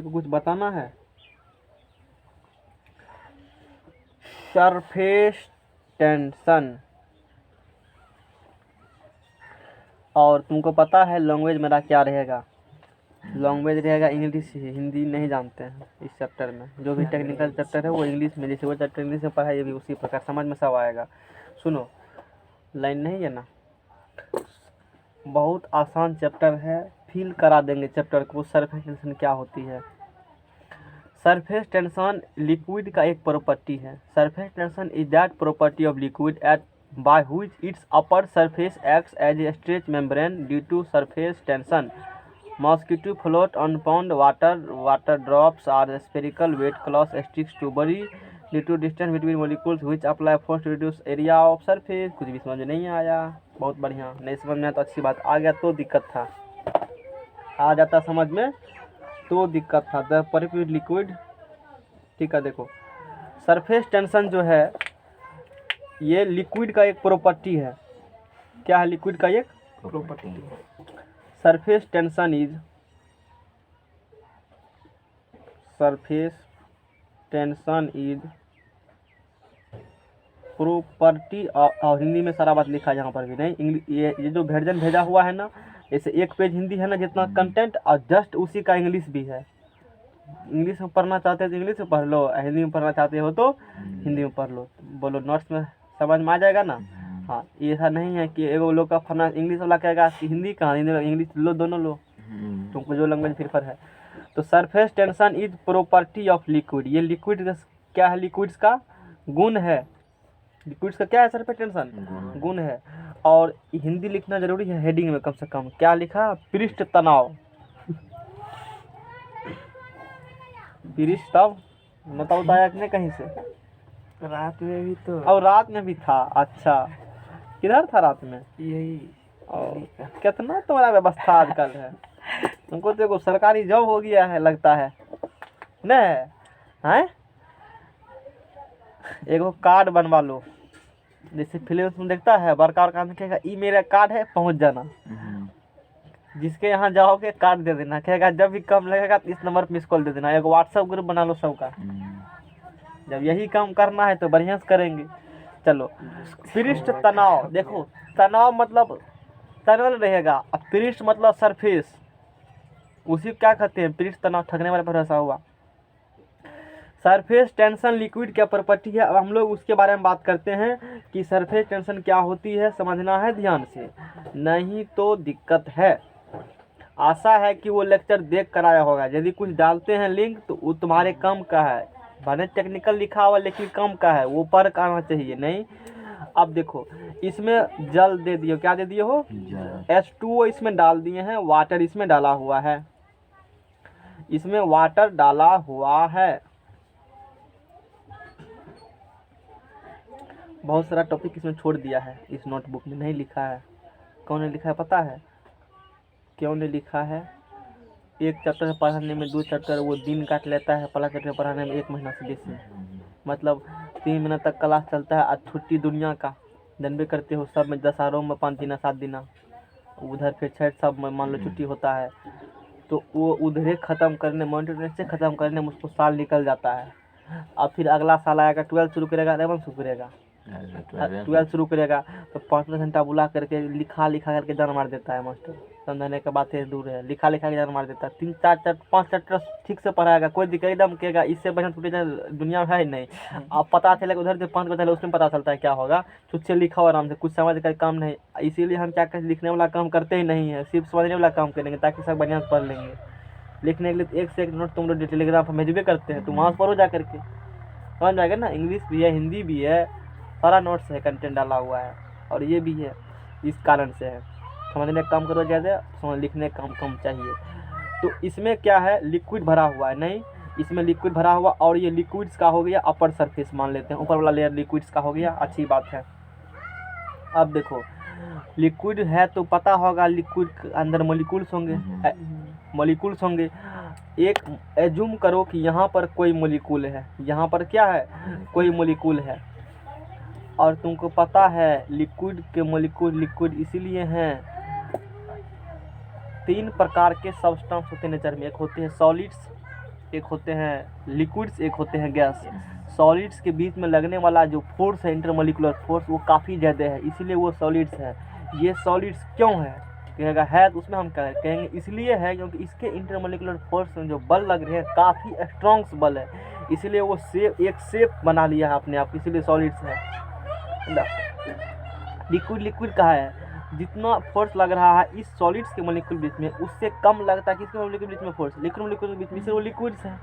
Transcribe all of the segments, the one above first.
किसी को कुछ बताना है? Surface tension. और तुमको पता है लैंग्वेज मेरा क्या रहेगा? लैंग्वेज रहेगा इंग्लिश ही, हिंदी नहीं जानते हैं इस चैप्टर में। जो भी टेक्निकल चैप्टर है वो इंग्लिश में, जैसे वो चैप्टर इंग्लिश में पढ़ा, ये भी उसी प्रकार समझ में सब आएगा। सुनो, लाइन नहीं है ना, बहुत आसान चैप्टर है, फील करा देंगे चैप्टर को। सरफेस टेंशन क्या होती है? सरफेस टेंशन लिक्विड का एक प्रॉपर्टी है। Surface tension is that property of liquid at by which its upper surface acts as a stretch membrane. Due to surface tension, mosquito float on pond water. Water drops are spherical. Wet cloth sticks to body due to distance between molecules which apply force to reduce area of surface. कुछ भी समझ में नहीं आया? बहुत बढ़िया। नहीं समझ में आया तो अच्छी बात, आ गया तो दिक्कत था, आ जाता समझ में तो दिक्कत था। द परफ्यूम लिक्विड, ठीक है। देखो, सरफेस टेंशन जो है ये लिक्विड का एक प्रॉपर्टी है। क्या है? लिक्विड का एक property. Surface tension is, surface tension is property. और हिंदी में सारा बात लिखा है यहाँ पर भी नहीं, इंग्लिश। ये जो वर्जन भेजा हुआ है ना, जैसे एक पेज हिंदी है ना जितना कंटेंट, और जस्ट उसी का इंग्लिश भी है। इंग्लिश में पढ़ना चाहते हो तो इंग्लिश में पढ़ लो, हिंदी में पढ़ना चाहते हो तो हिंदी में पढ़ लो। बोलो, नोट्स में समझ में आ जाएगा ना? हाँ, ये ऐसा नहीं है कि एगो लोग का फना इंग्लिश वाला कहेगा कि हिंदी कहाँ, हिंदी इंग्लिश लो, दोनों लो, तुमको जो लैंग्वेज प्रेफर है। तो surface tension is property of liquid. ये लिक्विड का क्या है? लिक्विड्स का गुण है। लिक्विड्स का क्या है? सरफेस टेंशन गुण है। और हिंदी लिखना जरूरी है हेडिंग में, कम से कम क्या लिखा? पृष्ठ तनाव। पृष्ठ तब बताओ बताया कि नहीं कहीं से? रात में भी तो, और रात में भी था। अच्छा, किधर था रात में? यही। कितना तुम्हारा व्यवस्था आजकल है। तुमको तो सरकारी जॉब हो गया है लगता है नहीं? एगो कार्ड बनवा लो, जैसे फिल्म में देखता है, बड़का बड़का कहेगा ई मेरा कार्ड है, पहुंच जाना। जिसके यहाँ जाओगे कार्ड दे देना, कहेगा जब भी कम लगेगा तो इस नंबर पर मिस कॉल दे देना। एक व्हाट्सएप ग्रुप बना लो सबका। जब यही काम करना है तो बढ़िया से करेंगे। चलो, पृष्ठ तनाव। देखो, तनाव मतलब तनल रहेगा, और पृष्ठ मतलब सरफेस, उसी क्या कहते हैं? पृष्ठ तनाव। थकने वाले पर ऐसा हुआ। सरफेस टेंशन लिक्विड क्या प्रॉपर्टी है। अब हम लोग उसके बारे में बात करते हैं कि सरफेस टेंशन क्या होती है, समझना है ध्यान से, नहीं तो दिक्कत है। आशा है कि वो लेक्चर देख कर आया होगा। यदि कुछ डालते हैं लिंक तो वो तुम्हारे काम का है, भले टेक्निकल लिखा हुआ लेकिन कम का है, वो पढ़ कर आना चाहिए नहीं। अब देखो, इसमें जल दे दियो, क्या दे दिए हो? H2O इसमें डाल दिए हैं, वाटर इसमें डाला हुआ है, इसमें वाटर डाला हुआ है। बहुत सारा टॉपिक इसमें छोड़ दिया है, इस नोटबुक में नहीं लिखा है। कौन ने लिखा है पता है? क्यों नहीं लिखा है? एक चैप्टर पढ़ाने में 2 चैप्टर वो दिन काट लेता है, पहला चैप्टर पढ़ाने में 1 महीना से बेसी, मतलब 3 महीना तक क्लास चलता है। आज छुट्टी दुनिया का जानबे करते हो, सब में दशहरों में 5 दिन 7 दिन, उधर फिर छठ सब में मान लो छुट्टी होता है, तो वो उधरे ख़त्म करने, मॉनिटरेंस से ख़त्म करने में उसको साल निकल जाता है। अब फिर अगला साल आएगा, 12 शुरू करेगा, 11 शुरू करेगा, 12 शुरू करेगा, तो 5 घंटा बुला करके लिखा करके जान मार देता है मास्टर। समझाने के बात है दूर है, लिखा के जान मार देता है। 3 4 5 चैप्टर ठीक से पढ़ाएगा, कोई दिक्कत एकदम कहेगा इससे बढ़िया छुट्टी दुनिया है ही नहीं। अब पता चलेगा उधर से 5 को चले, उसमें पता चलता है क्या होगा। खुद से लिखा आराम से, कुछ समझ कर काम नहीं। इसीलिए हम क्या कहते, लिखने वाला काम करते ही नहीं है, सिर्फ समझने वाला काम करेंगे ताकि सब बढ़िया से पढ़ लेंगे। लिखने के लिए तो 1 से 1 नोट तुम लोग टेलीग्राम पर भेजबे करते हैं, तुम वहाँ से पढ़ो जा करके, समझ जाएगा ना। इंग्लिश भी है, हिंदी भी है, सारा नोट्स है, कंटेंट डाला हुआ है, और ये भी है, इस कारण से है। समझने का काम करो ज़्यादा, समझ लिखने का काम कम चाहिए। तो इसमें क्या है? लिक्विड भरा हुआ है, नहीं इसमें लिक्विड भरा हुआ, और ये लिक्विड्स का हो गया अपर सरफेस, मान लेते हैं ऊपर वाला लेयर लिक्विड्स का हो गया, अच्छी बात है। अब देखो, लिक्विड है तो पता होगा लिक्विड के अंदर मोलिक्यूल्स होंगे, मोलिक्यूल्स होंगे। एक एज्यूम करो कि यहाँ पर कोई मोलिक्यूल है, यहाँ पर क्या है? कोई मोलिक्यूल है, और तुमको पता है लिक्विड के मोलिक्यूल लिक्विड इसीलिए हैं। 3 प्रकार के सब्सटेंस होते हैं नेचर में, एक होते हैं सॉलिड्स, एक होते हैं लिक्विड्स, एक होते हैं गैस। सॉलिड्स के बीच में लगने वाला जो फोर्स है, इंटरमोलिकुलर फोर्स, वो काफ़ी ज़्यादा है, इसीलिए वो सॉलिड्स है। ये सॉलिड्स क्यों है कहेगा है, तो उसमें हम कहेंगे इसलिए है क्योंकि इसके इंटरमोलिकुलर फोर्स में जो बल लग रहे हैं काफ़ी स्ट्रॉन्ग बल है, इसीलिए वो एक शेप बना लिया है अपने आप, इसीलिए सॉलिड्स है। लिक्विड कहा है, जितना फोर्स लग रहा है इस सॉलिड्स के मॉलिक्यूल बीच में उससे कम लगता है किसके मॉलिक्यूल बीच में फोर्स, लिक्विड मॉलिक्यूल के बीच में, इसलिए वो लिक्विड्स है।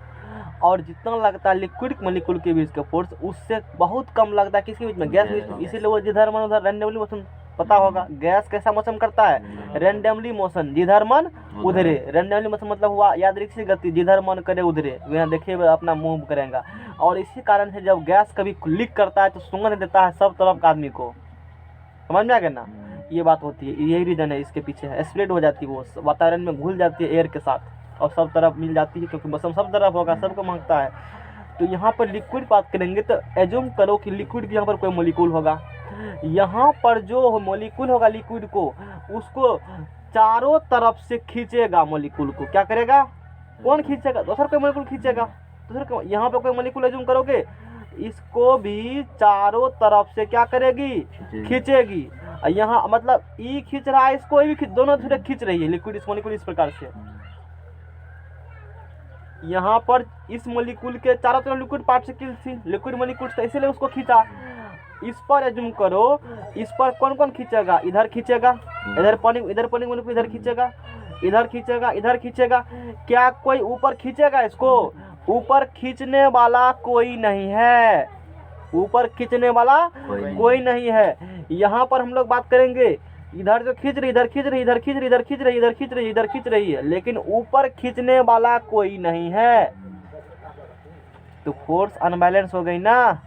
और जितना लगता है लिक्विड मॉलिक्यूल के बीच का फोर्स उससे बहुत कम लगता है किसके बीच में, गैस बीच में, इसीलिए वो जिधर मन उधर रैंडमली मोशन। पता होगा गैस कैसा मोशन करता है, रैंडमली मोशन, जिधर मन उधरे। रैंडमली मोशन मतलब हुआ यादृच्छिक गति, जिधर मन करे उधरे, वहाँ देखिए अपना मूव करेगा। और इसी कारण से जब गैस कभी लीक करता है तो सुगंध देता है सब तरफ का आदमी को, समझ में आ गया ना, ये बात होती है, यही रीज़न है इसके पीछे है। स्प्रेड हो जाती है, वो वातावरण में घुल जाती है एयर के साथ और सब तरफ मिल जाती है, क्योंकि मौसम सब तरफ होगा, सबको मांगता है। तो यहाँ पर लिक्विड बात करेंगे तो एज्यूम करो कि लिक्विड के यहाँ पर कोई मॉलिक्यूल होगा, यहाँ पर जो मॉलिक्यूल होगा लिक्विड को, उसको चारों तरफ से खींचेगा मॉलिक्यूल को। क्या करेगा, कौन खींचेगा, दूसरा कोई मॉलिक्यूल खींचेगा, दूसरा यहाँ पर कोई मॉलिक्यूल एज्यूम करोगे, इसको भी चारों तरफ से क्या करेगी, खींचेगी। यहाँ मतलब ई खींच रहा है, इसको भी दोनों तरफ खींच रही है लिक्विड इस मॉलिक्यूल, इस प्रकार से। यहाँ पर इस मॉलिक्यूल के चारों तरफ लिक्विड पार्टिकल थी, लिक्विड मॉलिक्यूल था, इसीलिए उसको खींचा। इस पर एज्यूम करो, इस पर कौन कौन खींचेगा, इधर खींचेगा, इधर पानी मॉलिक्यूल इधर खींचेगा, इधर खींचेगा, इधर खींचेगा। क्या कोई ऊपर खींचेगा इसको, ऊपर खींचने वाला कोई नहीं है, ऊपर खींचने वाला कोई नहीं है। यहाँ पर हम लोग बात करेंगे, इधर जो खींच रही, इधर खींच रही, इधर खींच रही, इधर खींच रही, इधर खींच रही, इधर खींच रही है, लेकिन ऊपर खींचने वाला कोई नहीं है, तो फोर्स अनबैलेंस हो गई ना।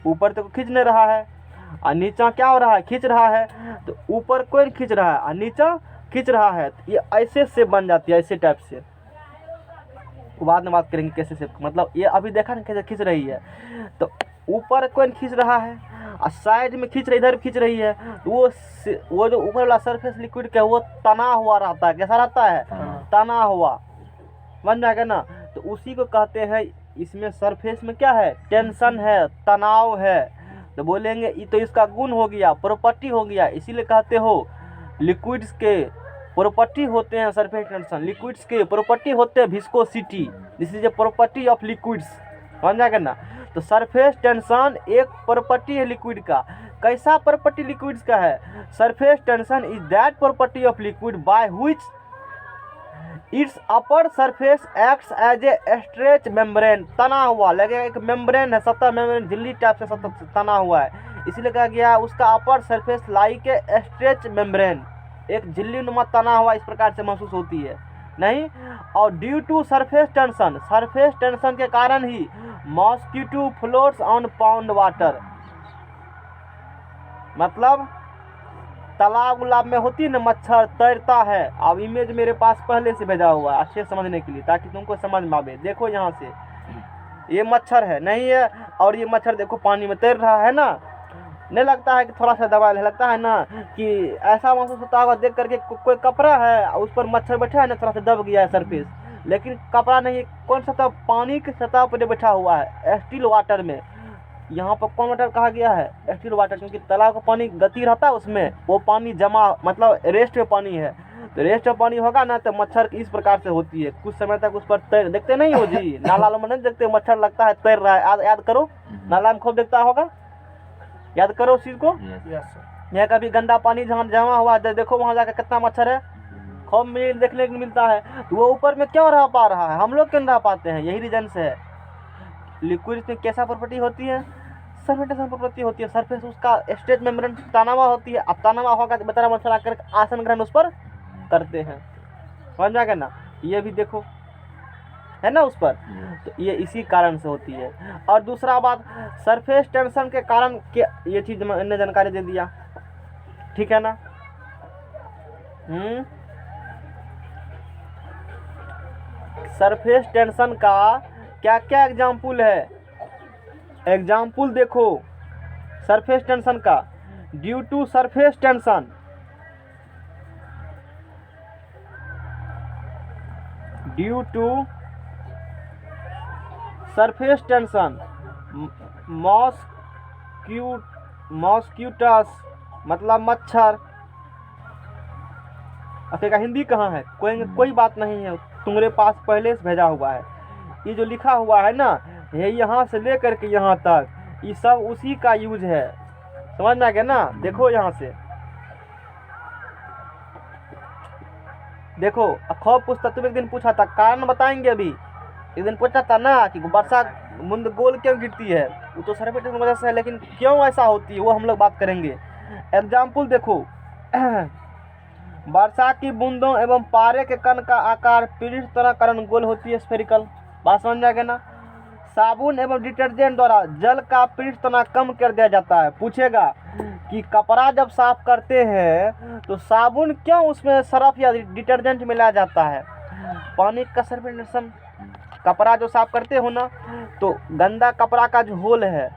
ऊपर तो खींच नहीं रहा है और नीचा क्या हो रहा है, खींच रहा है। तो ऊपर कोई खींच रहा है और नीचा खींच रहा है, तो ये ऐसे से बन जाती है, ऐसे टाइप से। बाद में बात करेंगे कैसे से, मतलब ये अभी देखा ना कैसे खींच रही है। तो ऊपर कोई खींच रहा है और साइड में खींच रही, इधर खींच रही है, वो जो ऊपर वाला सरफेस लिक्विड का वो तना हुआ रहता है, कैसा रहता है, तना हुआ, बन जाएगा ना। तो उसी को कहते हैं, इसमें सरफेस में क्या है, टेंशन है, तनाव है। तो बोलेंगे ये तो इसका गुण हो गया, प्रॉपर्टी हो गया, इसीलिए कहते हो लिक्विड्स के प्रॉपर्टी होते हैं सरफेस टेंशन, लिक्विड्स के प्रॉपर्टी होते हैं viscosity, this is a property of liquids, समझ जाएगा ना। तो सरफेस टेंशन एक प्रॉपर्टी है लिक्विड का। कैसा प्रॉपर्टी लिक्विड्स का है, surface tension is that property of liquid by which its upper surface acts as a stretch membrane, तना हुआ लगेगा, एक मेम्ब्रेन है, सतह मेम्ब्रेन झिल्ली टाइप से सतह तना हुआ है, इसीलिए कहा गया उसका upper surface like a stretch membrane, एक झिल्ली नुमा तना हुआ इस प्रकार से महसूस होती है नहीं। और ड्यू टू सरफेस टेंशन के कारण ही mosquito floats on pond water, मतलब तालाब गुलाब में होती है ना, मच्छर तैरता है। अब इमेज मेरे पास पहले से भेजा हुआ है अच्छे समझने के लिए, ताकि तुमको समझ में आवे। देखो यहाँ से ये मच्छर है नहीं है, और ये मच्छर देखो पानी में तैर रहा है ना, नहीं लगता है कि थोड़ा सा दबा लगता है ना, कि ऐसा महसूस होता होगा देख करके कोई कपड़ा है उस पर मच्छर बैठा है ना, थोड़ा सा दब गया है सरफेस, लेकिन कपड़ा नहीं, कौन सतह, पानी की सतह पर बैठा हुआ है, स्टिल वाटर में। यहाँ पर कौन वाटर कहा गया है, स्टिल वाटर, क्योंकि तालाब का पानी गति रहता है उसमें, वो पानी जमा मतलब रेस्ट में पानी है, तो रेस्ट में पानी होगा ना तो मच्छर इस प्रकार से होती है, कुछ समय तक उस पर तैर, देखते नहीं हो जी नाला में नहीं देखते मच्छर लगता है तैर रहा है, याद करो नाला में खूब देखता होगा, याद करो उस चीज़ को। यहाँ कभी गंदा पानी जहाँ जमा हुआ देखो वहाँ जाकर कितना मच्छर है, खूब देखने को मिलता है। तो वो ऊपर में क्यों रह पा रहा है, हम लोग क्यों रह पाते हैं, यही रीजन से है। लिक्विड में कैसा प्रॉपर्टी होती है, सरफेस प्रॉपर्टी होती है, सरफेस उसका स्ट्रेच मेम्ब्रेन तनावा होती है, अब तनावा होगा तो बेचारा मच्छर आकर आसन ग्रहण उस पर करते हैं, समझ में आ गया ना। ये भी देखो है ना उस पर, तो ये इसी कारण से होती है। और दूसरा बात, सरफेस टेंशन के कारण क्या, ये चीज मैंने जानकारी दे दिया, ठीक है ना। सरफेस टेंशन का क्या क्या एग्जाम्पल है, एग्जाम्पल देखो सरफेस टेंशन का। Due to surface tension, due to surface tension, mosquitoes मतलब मच्छर। अब का हिंदी कहाँ है? कोई बात नहीं है, तुम्हारे पास पहले से भेजा हुआ है। ये जो लिखा हुआ है ना, ये यहाँ से लेकर के यहाँ तक, ये सब उसी का यूज है, समझ में आ गया ना। देखो यहाँ से देखो, खौफ पूछता, तुम एक दिन पूछा था, कारण बताएंगे अभी। एक दिन पूछा था ना कि वर्षा बूंद गोल क्यों गिरती है, वो तो सरफेस टेंशन की वजह से है, लेकिन क्यों ऐसा होती है वो हम लोग बात करेंगे। एग्जाम्पल देखो, वर्षा की बूंदों एवं पारे के कण का आकार पृष्ठ तरह कारण गोल होती है, स्फेरिकल। बात समझ में आ गया ना। साबुन एवं डिटर्जेंट द्वारा जल का पृष्ठ तनाव कम कर दिया जाता है। पूछेगा कि कपड़ा जब साफ करते हैं तो साबुन क्यों उसमें सरफ या डिटर्जेंट मिलाया जाता है? पानी का सरफेस टेंशन, कपड़ा जो साफ करते हो ना, तो गंदा कपड़ा का जो होल है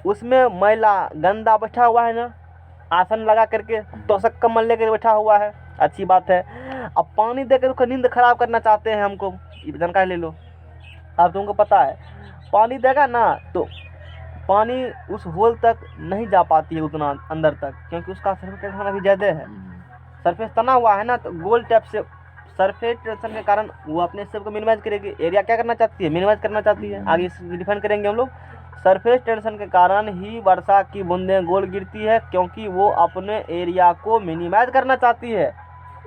उसमें मैला गंदा बैठा हुआ है ना, आसन लगा करके तोशक कम्बल लेकर बैठा हुआ है, अच्छी बात है। अब पानी देकर उसका नींद खराब करना चाहते हैं हमको, ये जानकारी ले लो। अब तुमको पता है पानी देगा ना तो पानी उस होल तक नहीं जा पाती है उतना अंदर तक, क्योंकि उसका सरफेस टेंशन अभी ज़्यादा है, सरफेस तना हुआ है ना, तो गोल टाइप से सरफेस टेंशन के कारण वो अपने सब को मिनिमाइज करेगी। एरिया क्या करना चाहती है? मिनिमाइज करना चाहती है। आगे डिफाइन करेंगे हम लोग। सरफेस टेंशन के कारण ही वर्षा की बूंदें गोल गिरती है, क्योंकि वो अपने एरिया को मिनिमाइज करना चाहती है।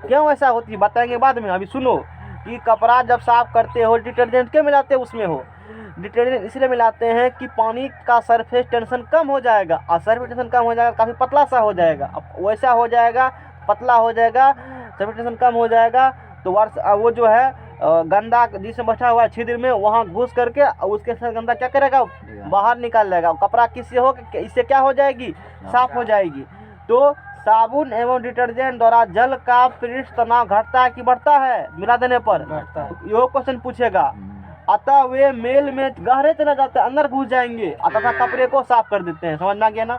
क्यों ऐसा होती है बताएंगे बाद में। अभी सुनो कि कपड़ा जब साफ करते हो डिटर्जेंट क्यों मिलाते हो उसमें हो? डिटर्जेंट इसलिए मिलाते हैं कि पानी का सरफेस टेंशन कम हो जाएगा, और सरफेस टेंशन कम हो जाएगा काफ़ी पतला सा हो जाएगा। अब वैसा हो जाएगा, पतला हो जाएगा, सरफेस टेंशन कम हो जाएगा, तो वो जो है गंदा जिसमें बैठा हुआ है छिद्र में, वहाँ घुस करके उसके साथ गंदा क्या करेगा, बाहर निकाल लेगा। कपड़ा किससे हो, इससे क्या हो जाएगी, साफ हो जाएगी। तो साबुन एवं डिटर्जेंट द्वारा जल का पृष्ठ तनाव घटता है कि बढ़ता है मिला देने पर? ये क्वेश्चन पूछेगा। अतः वे मेल में गहरे चले जाते हैं, अंदर घुस जाएंगे, अतः कपड़े को साफ कर देते हैं। समझ में आ गया ना।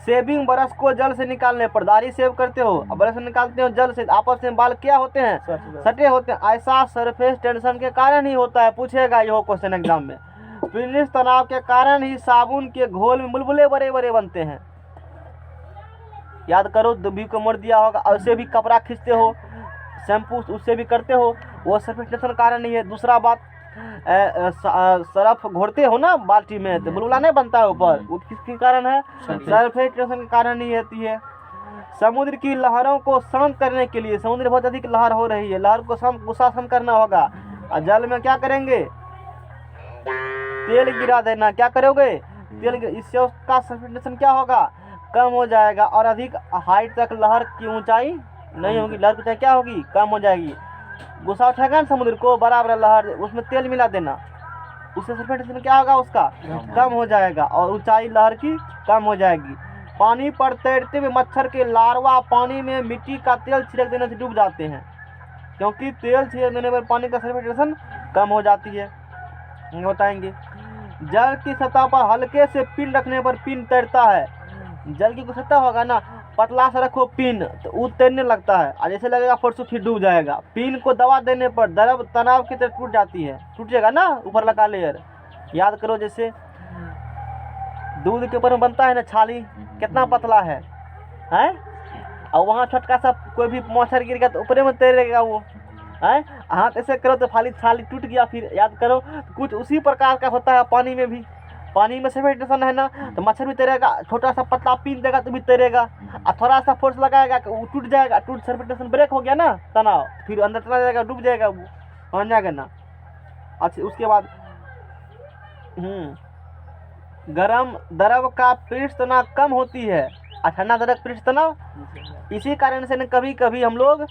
शेविंग ब्रश को जल से निकालने पर, दाढ़ी सेव करते हो, ब्रश से निकालते हो जल से, आपस में बाल क्या होते हैं, सटे होते हैं। ऐसा सरफेस टेंशन के कारण ही होता है। पूछेगा यह क्वेश्चन एग्जाम में। पृष्ठ तनाव के कारण ही साबुन के घोल में बुलबुले बड़े बड़े बनते हैं। याद करो, भी को मोड़ दिया होगा। उससे भी कपड़ा खींचते हो, शैम्पू उससे भी करते हो, वो सरफेस टेंशन कारण नहीं है। दूसरा बात, सरफ घोरते हो ना बाल्टी में, तो बुलबुला नहीं बनता है ऊपर, वो किसके कारण है? सरफेस टेंशन के कारण ही होती है। समुद्र की लहरों को शांत करने के लिए, समुद्र बहुत अधिक लहर हो रही है, लहर को गुस्सा शांत करना होगा, और जल में क्या करेंगे, तेल गिरा देना। क्या करोगे? तेल, इससे उसका सरफेस टेंशन क्या होगा, कम हो जाएगा, और अधिक हाइट तक लहर की ऊंचाई नहीं होगी, लहर की ऊंचाई क्या होगी, कम हो जाएगी। गुस्सा उठाएगा ना समुद्र को, बड़ा बड़ा लहर, उसमें तेल मिला देना, उससे सरफेस टेंशन क्या होगा, उसका कम हो जाएगा, और ऊंचाई लहर की कम हो जाएगी। पानी पर तैरते हुए मच्छर के लार्वा पानी में मिट्टी का तेल छिड़क देने से डूब जाते हैं, क्योंकि तेल छिड़क देने पर पानी का सरफेस टेंशन कम हो जाती है। बताएंगे। जल की सतह पर हल्के से पिन रखने पर पिन तैरता है। जल की सतह होगा ना, पतला सा रखो पिन, तो वो तैरने लगता है, और जैसे लगेगा फरसू फिर डूब जाएगा। पिन को दबा देने पर द्रव तनाव की तरह टूट जाती है, टूट जाएगा ना ऊपर लगा लेयर। याद करो, जैसे दूध के ऊपर में बनता है ना छाली, कितना पतला है, और वहाँ छोटका सा कोई भी मच्छर गिर गया तो ऊपर में तैरेगा वो, है। हाथ ऐसे करो तो फाली छाली टूट गया। फिर याद करो, कुछ उसी प्रकार का होता है पानी में भी। पानी में सरफेस टेंशन है ना, तो मच्छर भी तैरेगा, छोटा सा पतला पिन देगा तो भी तैरेगा, और थोड़ा सा फोर्स लगाएगा वो टूट जाएगा, सरफेस टेंशन ब्रेक हो गया ना तनाव, फिर अंदर चला जाएगा, डूब जाएगा वो, समझ जाएगा ना। अच्छा, उसके बाद गरम द्रव का पृष्ठ तनाव कम होती है, और ठंडा द्रव पृष्ठ तनाव। इसी कारण से न कभी कभी हम लोग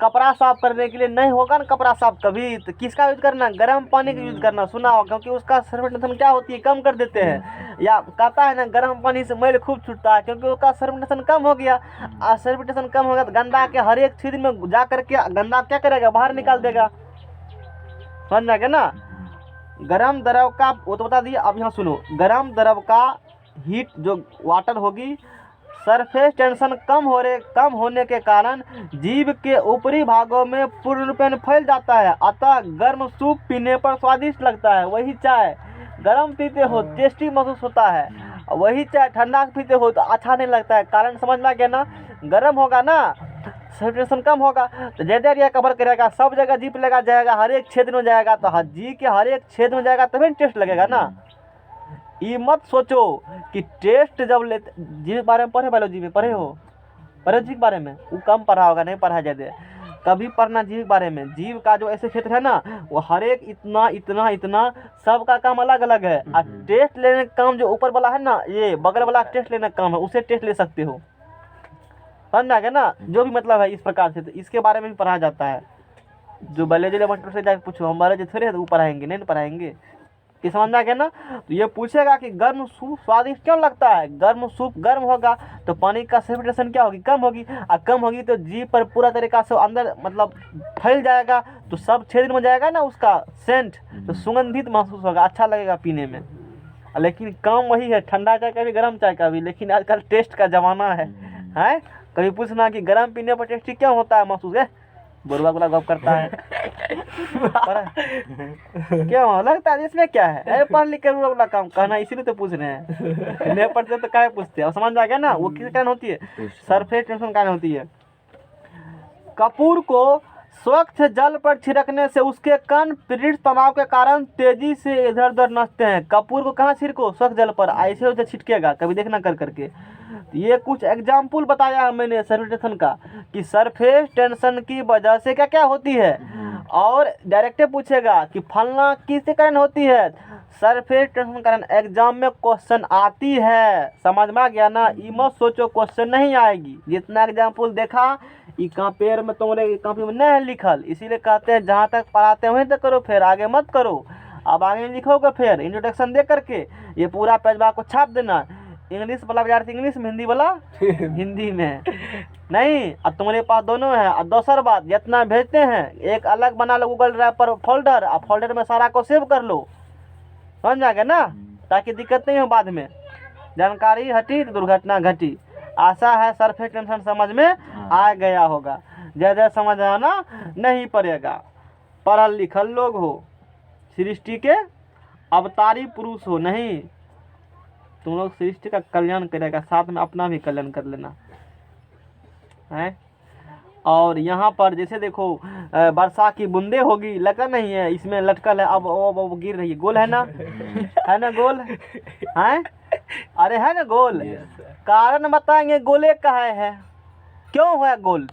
कपड़ा साफ करने के लिए नहीं होगा ना कपड़ा साफ, कभी तो किसका यूज करना, गर्म पानी का यूज करना, सुना हो, क्योंकि उसका सरफेस टेंशन क्या होती है, कम कर देते हैं। या कहता है ना गर्म पानी से मैल खूब छूटता है, क्योंकि उसका सरफेस टेंशन कम हो गया, और सरफेस टेंशन कम हो गया तो गंदा के हर एक छिद्र में जा करके गंदा क्या करेगा, बाहर निकाल देगा, समझ में आ गया ना। गर्म द्रव का वो तो बता दिया। अब यहाँ सुनो, गर्म द्रव का हीट जो वाटर होगी सरफेस टेंशन कम होने के कारण जीभ के ऊपरी भागों में पूर्ण रूपेण फैल जाता है, अतः गर्म सूप पीने पर स्वादिष्ट लगता है। वही चाय गर्म पीते हो टेस्टी महसूस होता है, वही चाय ठंडा पीते हो तो अच्छा नहीं लगता है। कारण समझ में आ गया ना, गर्म होगा ना सरफेस टेंशन कम होगा तो ज़्यादा एरिया कवर करेगा, सब जगह जीभ लगा जाएगा, हर एक क्षेत्र में जाएगा, तो जीभ के हर एक क्षेत्र में जाएगा तभी टेस्ट लगेगा ना। ये मत सोचो कि टेस्ट जब ले जीव के बारे में पढ़े, बायोलॉजी में पढ़े हो, पढ़े जीव के बारे में, वो कम पढ़ा होगा, नहीं पढ़ा ज़्यादा, कभी पढ़ना जीव के बारे में। जीव का जो ऐसे क्षेत्र है ना, वो हर एक इतना इतना इतना सबका काम अलग अलग है। और टेस्ट लेने का काम जो ऊपर वाला है ना, ये बगल वाला टेस्ट लेने का काम है, उसे टेस्ट ले सकते हो, समझ आ गया ना। जो भी मतलब है इस प्रकार से, तो इसके बारे में भी पढ़ा जाता है। जो बायोलॉजी लेबोरेटरी से जाकर पूछो, हम बायोलॉजी थोड़े है तो वो पढ़ाएंगे, नहीं पढ़ाएंगे। ये समझ में आ गया ना। तो ये पूछेगा कि गर्म सूप स्वादिष्ट क्यों लगता है। गर्म सूप गर्म होगा तो पानी का सेपरेशन क्या होगी, कम होगी, और कम होगी तो जीभ पर पूरा तरीका से अंदर मतलब फैल जाएगा, तो सब क्षेत्र में जाएगा ना उसका सेंट, तो सुगंधित महसूस होगा, अच्छा लगेगा पीने में। लेकिन काम वही है, ठंडा चाय का भी गर्म चाय का भी, लेकिन आजकल टेस्ट का ज़माना है। कभी पूछना कि गर्म पीने पर टेस्टी क्यों होता है महसूस है, बुरबा गुला गप करता है क्यों लगता है, इसमें क्या है, अरे पढ़ लिख कर वाला काम कहना, इसीलिए तो पूछ रहे हैं। नहीं पढ़ते तो क्या पूछते हैं। और समझ आ गया ना, वो किस कारण होती है, सरफेस टेंशन कारण होती है। कपूर को स्वच्छ जल पर छिड़कने से उसके कण पीड़ित तनाव के कारण तेजी से इधर उधर नचते हैं। कपूर को कहाँ छिड़को, स्वच्छ जल पर, ऐसे उसे छिटकेगा, कभी देखना कर करके। ये कुछ एग्जाम्पल बताया है मैंने सरफेस टेंशन का, कि सरफेस टेंशन की वजह से क्या क्या होती है, और डायरेक्ट पूछेगा कि फलना किसके कारण होती है, सरफेस टेंशन कारण एग्जाम में क्वेश्चन आती है। समझ में आ गया ना। ये मत सोचो क्वेश्चन नहीं आएगी, जितना एग्जाम्पल देखा ये पेड़ में तुम्हारे कॉपी में नहीं लिखल, इसीलिए कहते हैं जहाँ तक पढ़ाते हैं वहीं तक करो, फिर आगे मत करो। अब आगे लिखोगे फिर इंट्रोडक्शन दे करके ये पूरा पेजवा को छाप देना, इंग्लिश वाला विद्यार्थी इंग्लिश में, हिंदी वाला हिंदी में नहीं। अब तुम्हारे पास दोनों है। और दूसर बात, जितना भेजते हैं एक अलग बना लो गूगल ड्राइव पर फोल्डर, और फोल्डर में सारा को सेव कर लो, समझ जाएगा ना, ताकि दिक्कत नहीं हो बाद में। जानकारी हटी तो दुर्घटना घटी। आशा है सरफेस टेंशन समझ में आ गया होगा। ज़्यादा समझ आना नहीं पड़ेगा। पढ़ल लिखल लोग हो, सृष्टि के अवतारी पुरुष हो, नहीं तुम लोग सृष्टि का कल्याण करेगा, साथ में अपना भी कल्याण कर लेना है। और यहाँ पर जैसे देखो वर्षा की बूंदे होगी, लगा नहीं है इसमें लटकल है, अब गिर रही है, गोल है ना, है ना गोल है, अरे है ना गोल। कारण बताएंगे गोले कहा है, क्यों है गोल,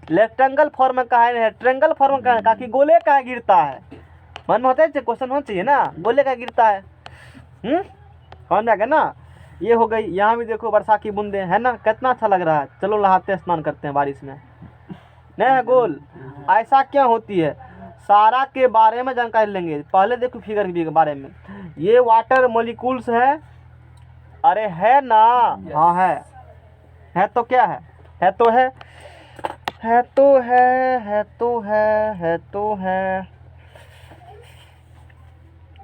रेक्टेंगल फॉर्म का है, ट्रेंगल फॉर्म का है, ताकि गोले कहाँ गिरता है, मन में होता है क्वेश्चन होना चाहिए ना, गोले का गिरता है। समझ जाएगा ना। ये हो गई। यहाँ भी देखो वर्षा की बूंदे है ना, कितना अच्छा लग रहा है। चलो नहाते स्नान करते हैं बारिश में, नहीं है गोल। ऐसा क्या होती है, सारा के बारे में जानकारी लेंगे। पहले देखो फिगर के बारे में, ये वाटर मॉलिक्यूल्स है, अरे है ना, हाँ है तो क्या है तो है, है तो है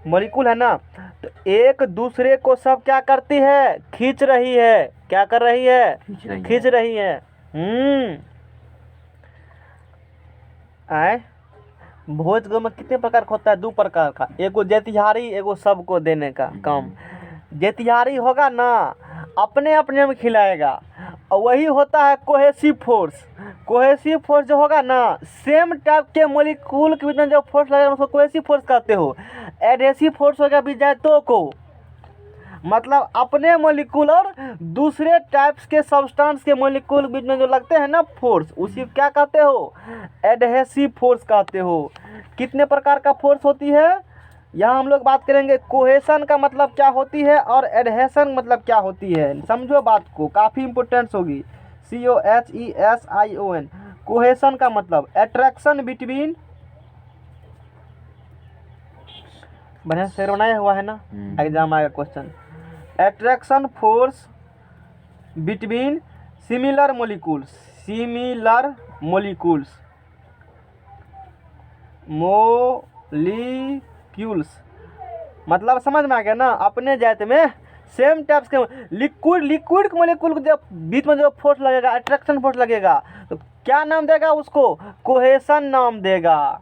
मॉलिक्यूल है ना। तो एक दूसरे को सब क्या करती है, खींच रही है, क्या कर रही है, खींच रही है। भोज में कितने प्रकार का होता है, 2 प्रकार का, एगो जेतिहारी, एगो सबको देने का काम। जेतिहारी होगा ना अपने अपने में खिलाएगा, और वही होता है कोहेसिव फोर्स। कोहेसिव फोर्स जो होगा ना, सेम टाइप के मॉलिक्यूल के बीच में जो फोर्स लगेगा उसको कोहेसिव फोर्स कहते हो। एडहेसिव फोर्स हो गया विजायतों को, मतलब अपने मॉलिक्यूल और दूसरे टाइप्स के सब्सटेंस के मॉलिक्यूल बीच में जो लगते हैं ना फोर्स, उसी क्या कहते हो, एडहेसिव फोर्स कहते हो। कितने प्रकार का फोर्स होती है, यहाँ हम लोग बात करेंगे। कोहेशन का मतलब क्या होती है और एडहेशन मतलब क्या होती है, समझो बात को, काफ़ी इंपोर्टेंस होगी। COHESION, कोहेशन का मतलब अट्रैक्शन बिटवीन, बढ़िया से बनाया हुआ है ना, एग्जाम आएगा question. Attraction force between similar molecules, मतलब समझ में आ गया ना, अपने जात में सेम टाइप्स के लिक्विड के मोलिक्यूल जब बीच में जो फोर्स लगेगा, अट्रैक्शन फोर्स लगेगा, तो क्या नाम देगा उसको? कोहेशन नाम देगा।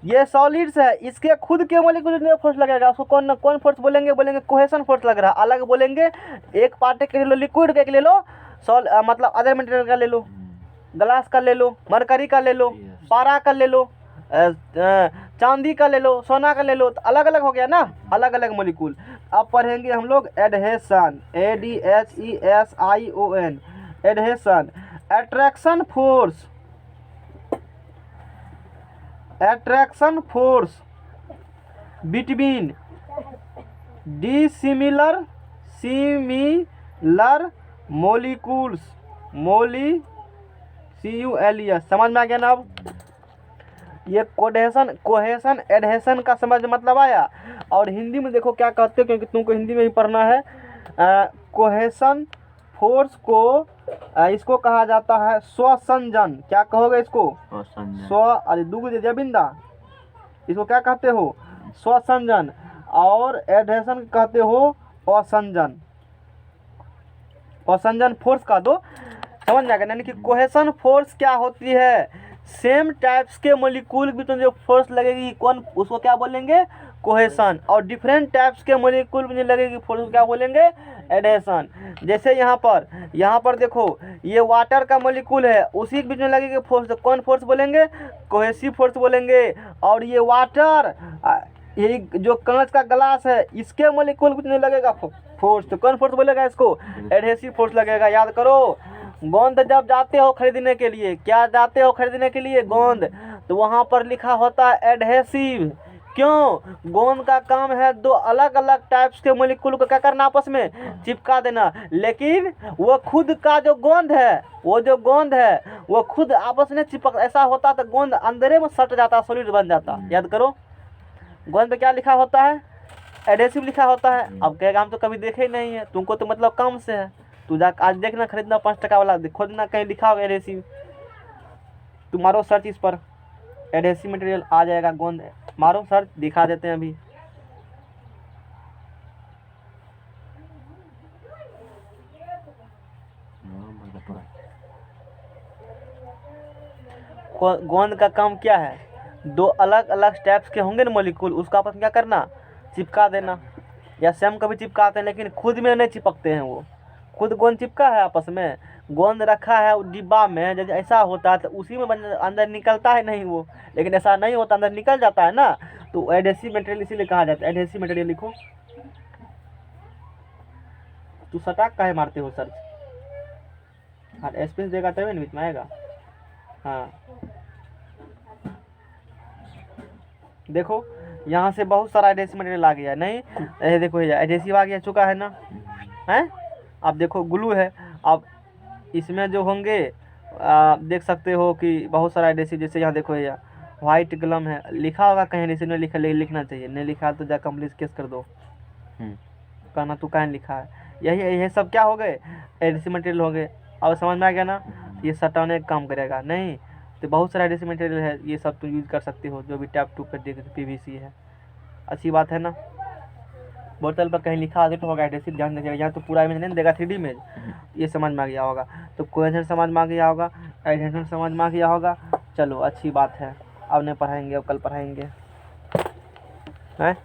ये सॉलिड्स है, इसके खुद के मोलिक्यूल में फोर्स लगेगा, उसको कौन फोर्स बोलेंगे? बोलेंगे कोहेशन फोर्स लग रहा है। अलग बोलेंगे, एक पार्टिकल ले लो लिक्विड का, एक ले लो मतलब अदर मटेरियल का ले लो, ग्लास का ले लो, मरकरी का ले लो, पारा का ले लो, चांदी का ले लो, सोना का ले लो, तो अलग अलग हो गया ना, अलग अलग मोलिक्यूल। अब पढ़ेंगे हम लोग adhesion, ADHESION, adhesion. Attraction force between similar molecules, CULES। समझ में आ गया ना? अब ये कोहेशन एडहेशन का समझ मतलब आया। और हिंदी में देखो क्या कहते हैं, क्योंकि तुमको हिंदी में ही पढ़ना है। कोहेशन फोर्स को इसको कहा जाता है स्वसंजन। क्या कहोगे इसको? जबिंदा, इसको क्या कहते हो? स्वसंजन। और एडहेशन कहते हो असंजन। असंजन फोर्स का दो, समझ में आ गया? यानी कि कोहेशन फोर्स क्या होती है? सेम टाइप्स के मोलिक्यूल के बीच में जो फोर्स लगेगी, कौन उसको क्या बोलेंगे? कोहेशन। और डिफरेंट टाइप्स के मोलिक्यूल में जो लगेगी फोर्स को क्या बोलेंगे? एडहेशन। जैसे यहाँ पर देखो, ये वाटर का मोलिक्यूल है, उसी के बीच में लगेगी फोर्स, तो कौन फोर्स बोलेंगे? कोहेसिव फोर्स बोलेंगे। और ये वाटर, ये जो कांच का ग्लास है, इसके मोलिक्यूल के बीच में लगेगा फोर्स, तो कौन फोर्स बोलेगा इसको? एडहेसिव फोर्स लगेगा। याद करो, गोंद जब जाते हो खरीदने के लिए, क्या जाते हो खरीदने के लिए? गोंद, तो वहाँ पर लिखा होता है एडहेसिव। क्यों? गोंद का काम है दो अलग अलग टाइप्स के मोलिक्यूल को क्या करना? आपस में चिपका देना। लेकिन वो खुद का जो गोंद है, वो खुद आपस में चिपक, ऐसा होता तो गोंद अंदर में सट जाता, सॉलिड बन जाता। याद करो, गोंद पे क्या लिखा होता है? एडहेसिव लिखा होता है। अब कहेगा हम तो कभी देखे ही नहीं है, तुमको तो मतलब काम से है। तू जा आज देखना, खरीदना 5 टका वाला, खोजना कहीं लिखा होगा एडहेसिव, तुम मारो सर्च इस पर, एडहेसिव मटेरियल आ जाएगा। गोंद मारो सर्च, दिखा देते हैं अभी। गोंद का काम क्या है? दो अलग अलग टाइप्स के होंगे ना मोलिक्यूल, उसका आपस में क्या करना? चिपका देना। या सेम कभी चिपकाते हैं, लेकिन खुद में नहीं चिपकते हैं। वो खुद गोंद चिपका है आपस में, गोंद रखा है डिब्बा में, जब ऐसा होता है तो उसी में अंदर निकलता है नहीं वो, लेकिन ऐसा नहीं होता, अंदर निकल जाता है ना, तो एडहेसिव मटेरियल इसीलिए कहा जाता है। एडहेसिव मटेरियल लिखो। तू सटाक काहे मारते हो सर्च? हाँ, स्पेस देगा तभी ना बीच में आएगा। हाँ देखो, यहाँ से बहुत सारा एडहेसिव मटेरियल आ गया। नहीं, ये देखो, ये एडहेसिव आ गया चुका है ना, है? अब देखो ग्लू है, अब इसमें जो होंगे देख सकते हो कि बहुत सारा एडहेसिव, जैसे यहाँ देखो, ये वाइट गलम है, लिखा होगा कहीं, एडहेसिव नहीं लिखा, लिखना चाहिए। नहीं लिखा तो जा कंप्लीट केस कर दो, कहना तू कहीं लिखा है। यही सब क्या हो गए? एडहेसिव मटेरियल हो गए। अब समझ में आ गया ना? ये सटाने का काम करेगा। नहीं तो बहुत सारा एडहेसिव मटेरियल है, ये सब तुम यूज़ कर सकते हो, जो भी टैप टू पर PVC है। अच्छी बात है ना? बोतल पर कहीं लिखा आदि तो होगा एडहेसिव, ध्यान दीजिएगा। यहाँ तो पूरा इमेज नहीं देगा, 3D इमेज। ये समझ में आ गया होगा, तो कोहेशन समझ में आ गया होगा, एडहेशन समझ में आ गया होगा। चलो अच्छी बात है, अब नहीं पढ़ाएंगे, अब कल पढ़ाएंगे, हैं?